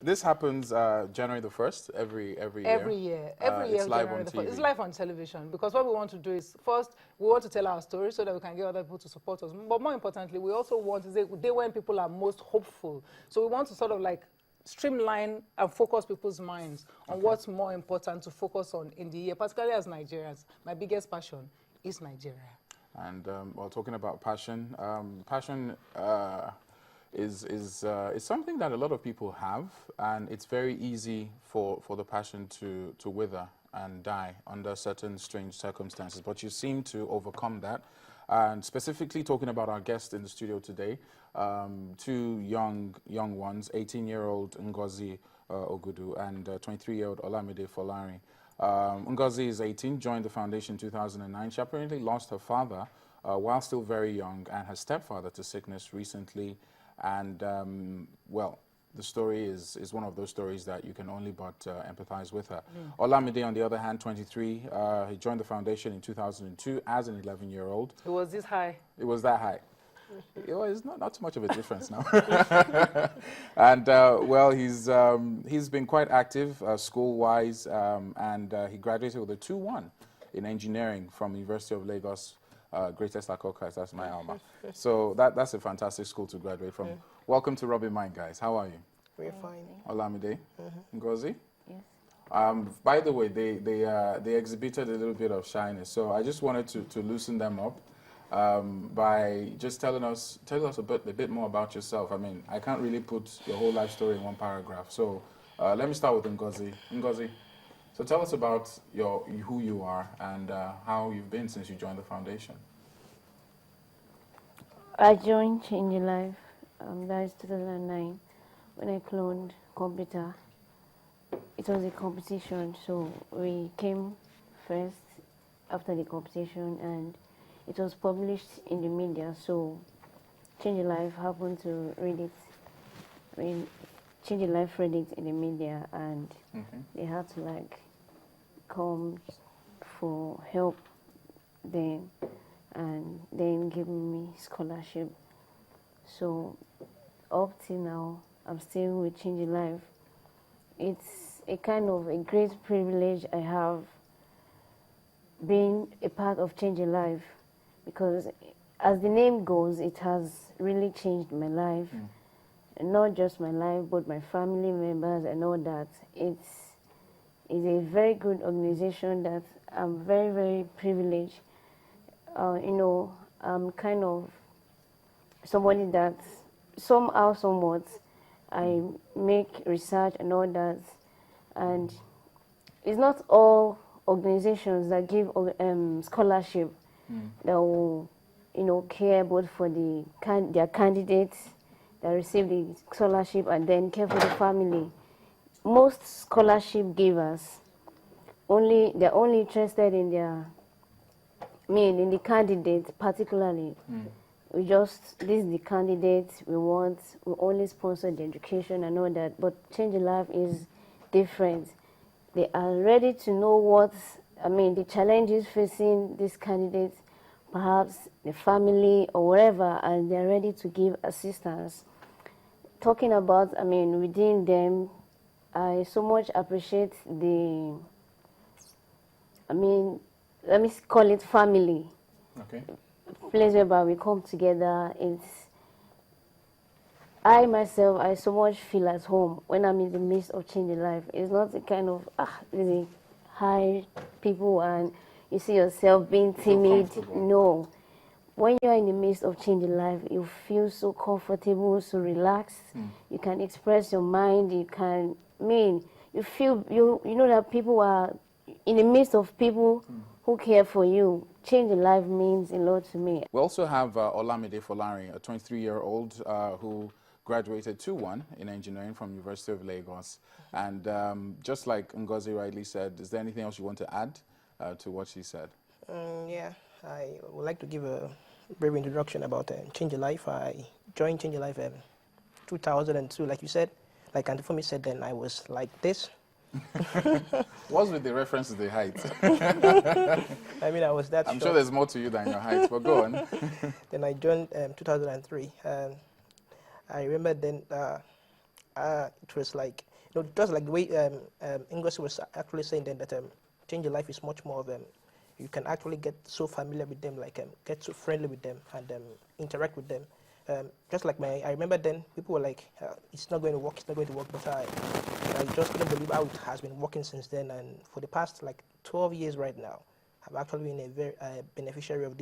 This happens January the 1st every year. Every year, It's live January on the 1st. TV. It's live on television because what we want to do is first we want to tell our story so that we can get other people to support us. But more importantly, we also want to say the day when people are most hopeful. So we want to sort of like streamline and focus people's minds on what's more important to focus on in the year, particularly as Nigerians. My biggest passion is Nigeria. And while talking about passion, passion is something that a lot of people have, and it's very easy for the passion to wither and die under certain strange circumstances. But you seem to overcome that. And specifically talking about our guest in the studio today, two young ones, 18-year-old Ngozi Ogudu and 23-year-old Olamide Folari. Ngozi is 18, joined the foundation in 2009. She apparently lost her father while still very young and her stepfather to sickness recently. And, well, the story is one of those stories that you can only but empathize with her. Olamide, on the other hand, 23, he joined the foundation in 2002 as an 11-year-old. It was this high. It was that high. It's not too much of a difference now. And, well, he's been quite active school-wise, and he graduated with a 2-1 in engineering from University of Lagos. Greatest Akokas, that's my alma. So that's a fantastic school to graduate from. Welcome to Rubbin Mind, guys. How are you? We're fine. Olamide, Ngozi? Yes. By the way, they exhibited a little bit of shyness, so I just wanted to loosen them up by just telling us a bit more about yourself. I mean, I can't really put your whole life story in one paragraph, so let me start with Ngozi. Ngozi, so tell us about who you are and how you've been since you joined the foundation. I joined Changing Life, that is 2009, when I cloned computer. It was a competition, so we came first after the competition, and it was published in the media, so Changing Life happened to read it. Changing Life read it in the media, and they had to like come for help then, and then give me scholarship. So up till now, I'm still with Changing Life. It's a kind of a great privilege I have being a part of Changing Life, because as the name goes, it has really changed my life. Not just my life, but my family members and all that. It's a very good organization that I'm very, very privileged. You know, I'm kind of somebody that somehow, somewhat, I make research and all that. And it's not all organizations that give scholarship that will, you know, care both for their candidates that receive the scholarship and then care for the family. Most scholarship givers they're only interested in in the candidate particularly. This is the candidate we only sponsor the education and all that. But Changing Life is different. They are ready to know the challenges facing these candidates, perhaps the family or whatever, and they're ready to give assistance. Talking about, within them, I so much appreciate let me call it family. Okay. Place whereby we come together. I so much feel at home when I'm in the midst of Changing Life. It's not the kind of, really high people and you see yourself being timid. No. When you're in the midst of Changing Life, you feel so comfortable, so relaxed. You can express your mind. You can, you feel, you know that people are in the midst of people who care for you. Changing Life means a lot to me. We also have Olamide Folari, a 23-year-old who graduated 2-1 in engineering from University of Lagos. And just like Ngozi rightly said, is there anything else you want to add to what she said? Yeah, I would like to give a brief introduction about Changing Life. I joined Changing Life in 2002, like you said. Like Auntie Funmi said, then I was like this. What's with the reference to the height? I was that I'm short. sure there's more to you than your height, but go on. Then I joined 2003. I remember then it was like just like the way Ngozi was actually saying then that change your life is much more of you can actually get so familiar with them, like get so friendly with them and interact with them. Just like I remember then people were like, it's not going to work, it's not going to work, but I just couldn't believe how it has been working since then. And for the past like 12 years right now, I've actually been a very beneficiary of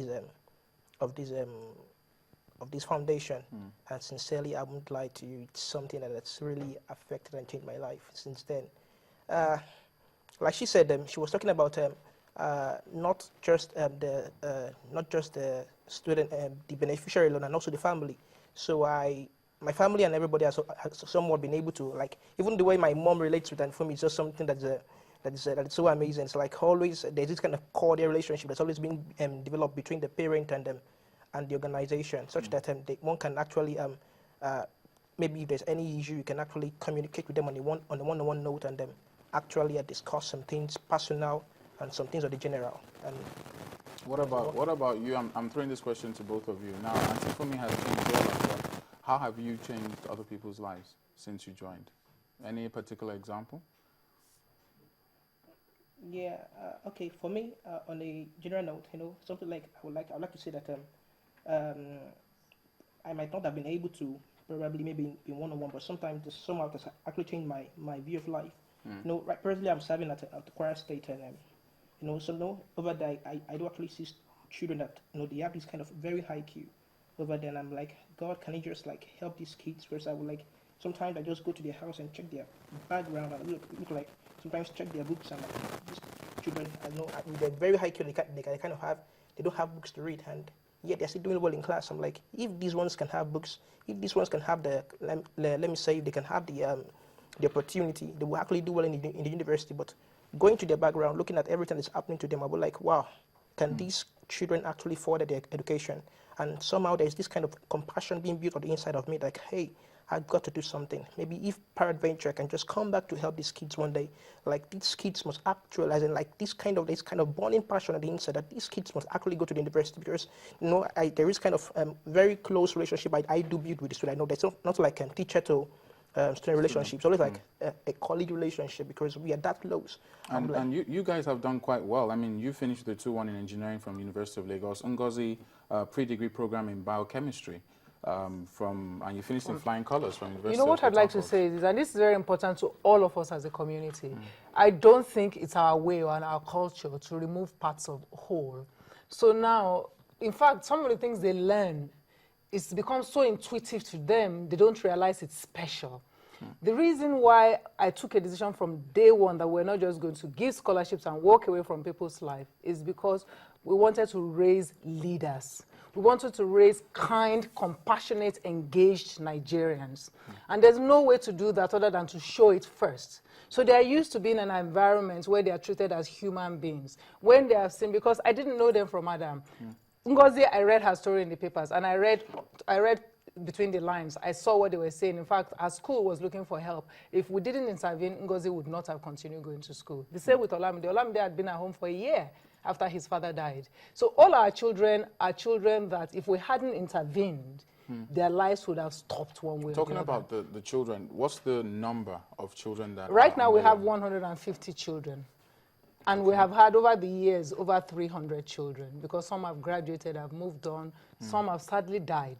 this foundation. And sincerely, I won't lie to you, it's something that's really affected and changed my life since then. Like she said, she was talking about not just the student, the beneficiary alone, and also the family. So my family and everybody has somewhat been able to, like, even the way my mom relates with and Funmi is just something that is so amazing. It's like always there's this kind of cordial relationship that's always been developed between the parent and the organization, such that one can actually maybe if there's any issue, you can actually communicate with them on a one-on-one note and actually discuss some things personal and some things of the general. And what about you? I'm throwing this question to both of you. Now, Auntie Funmi has changed your life, but how have you changed other people's lives since you joined? Any particular example? Yeah. Okay. For me, on a general note, something like I would like to say that I might not have been able to probably maybe in one-on-one, but sometimes somehow that's actually changed my view of life. Right, personally, I'm serving at the Kwara State, and so over there, I do actually see children that they have this kind of very high IQ over there, and I'm like, God, can you just like help these kids? Because I would like sometimes I just go to their house and check their background and look like sometimes check their books and like these children, with their very high IQ, they don't have books to read, and yet they're still doing well in class. I'm like, if these ones can have books, if these ones can have let me say, if they can have the opportunity, they will actually do well in the university. But going to their background, looking at everything that's happening to them, I was like, wow, can these children actually further their education? And somehow there's this kind of compassion being built on the inside of me, like, hey, I've got to do something. Maybe if peradventure I can just come back to help these kids one day, like these kids must actualize, and like this kind of burning passion on the inside that these kids must actually go to the university, because there is kind of very close relationship I do build with the student. I know that's not like a teacher to student relationship. It's always like a colleague relationship, because we are that close. And you guys have done quite well. I mean, you finished the 2-1 in engineering from University of Lagos, Ngozi pre-degree program in biochemistry. And you finished in flying colors from University You know what of I'd like to Hartford. say is, and this is very important to all of us as a community, I don't think it's our way or our culture to remove parts of whole. So now, in fact, some of the things they learn, it's become so intuitive to them, they don't realize it's special. The reason why I took a decision from day one that we're not just going to give scholarships and walk away from people's life is because we wanted to raise leaders. We wanted to raise kind, compassionate, engaged Nigerians. And there's no way to do that other than to show it first. So they are used to being in an environment where they are treated as human beings. When they have seen, because I didn't know them from Adam. Ngozi, I read her story in the papers, and I read between the lines. I saw what they were saying. In fact, our school was looking for help. If we didn't intervene, Ngozi would not have continued going to school. The same with Olamide. Olamide had been at home for a year after his father died. So all our children are children that if we hadn't intervened, their lives would have stopped one way or the other. Talking about the children, what's the number of children that Right now we have 150 children. And we have had over the years over 300 children, because some have graduated, have moved on, some have sadly died.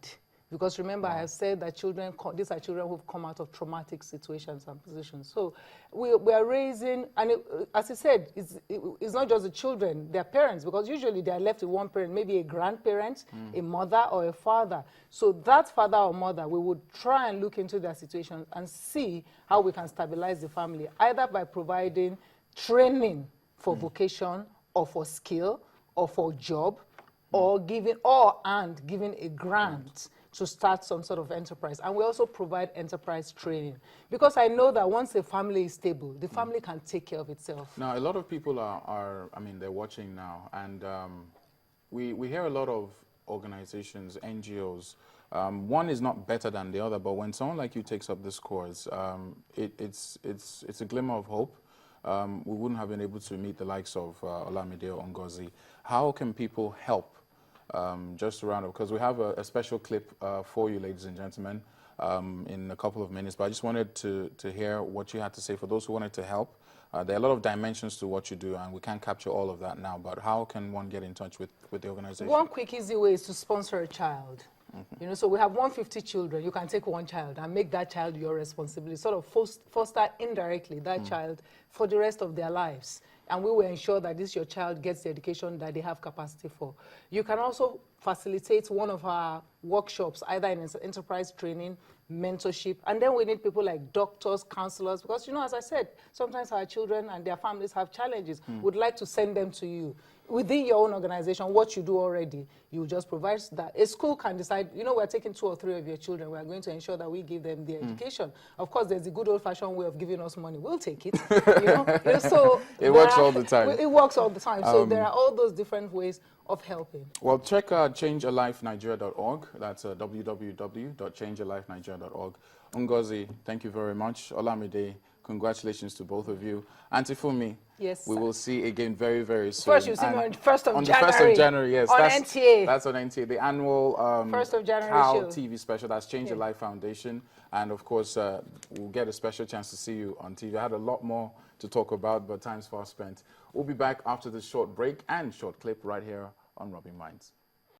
Because remember, I have said that these are children who've come out of traumatic situations and positions. So we are raising, and as I said, it's not just the children, their parents, because usually they are left with one parent, maybe a grandparent, a mother or a father. So that father or mother, we would try and look into their situation and see how we can stabilize the family, either by providing training for vocation or for skill or for job, or giving a grant to start some sort of enterprise. And we also provide enterprise training, because I know that once a family is stable, the family can take care of itself. Now, a lot of people they're watching now, and we hear a lot of organizations, NGOs. One is not better than the other, but when someone like you takes up this cause, it's a glimmer of hope. We wouldn't have been able to meet the likes of Olamide or Ngozi. How can people help? Just to round up, because we have a special clip for you, ladies and gentlemen. in a couple of minutes, but I just wanted to hear what you had to say for those who wanted to help. There are a lot of dimensions to what you do, and we can't capture all of that now, but how can one get in touch with the organization? One quick, easy way is to sponsor a child. You know, so we have 150 children. You can take one child and make that child your responsibility, sort of foster indirectly that child for the rest of their lives. And we will ensure that your child gets the education that they have capacity for. You can also facilitate one of our workshops, either in enterprise training, mentorship, and then we need people like doctors, counselors, because, you know, as I said, sometimes our children and their families have challenges. We'd like to send them to you. Within your own organization, what you do already, you just provide that. A school can decide, you know, we're taking 2 or 3 of your children, we're going to ensure that we give them the education. Of course, there's the good old-fashioned way of giving us money. We'll take it, you know? So it works all the time. It works all the time. So there are all those different ways of helping. Well, check changealifenigeria.org. That's www.changealifenigeria.org. Ngozi, thank you very much. Olamide, congratulations to both of you. Auntie Funmi, yes, we will see again very, very soon. First, you see me on the 1st of on January. On the 1st of January, yes. On NTA. That's on NTA. The annual 1st of January CAL show. TV special. That's Change Your Life Foundation. And, of course, we'll get a special chance to see you on TV. I had a lot more to talk about, but time's fast spent. We'll be back after this short break and short clip right here on Rubbin Minds.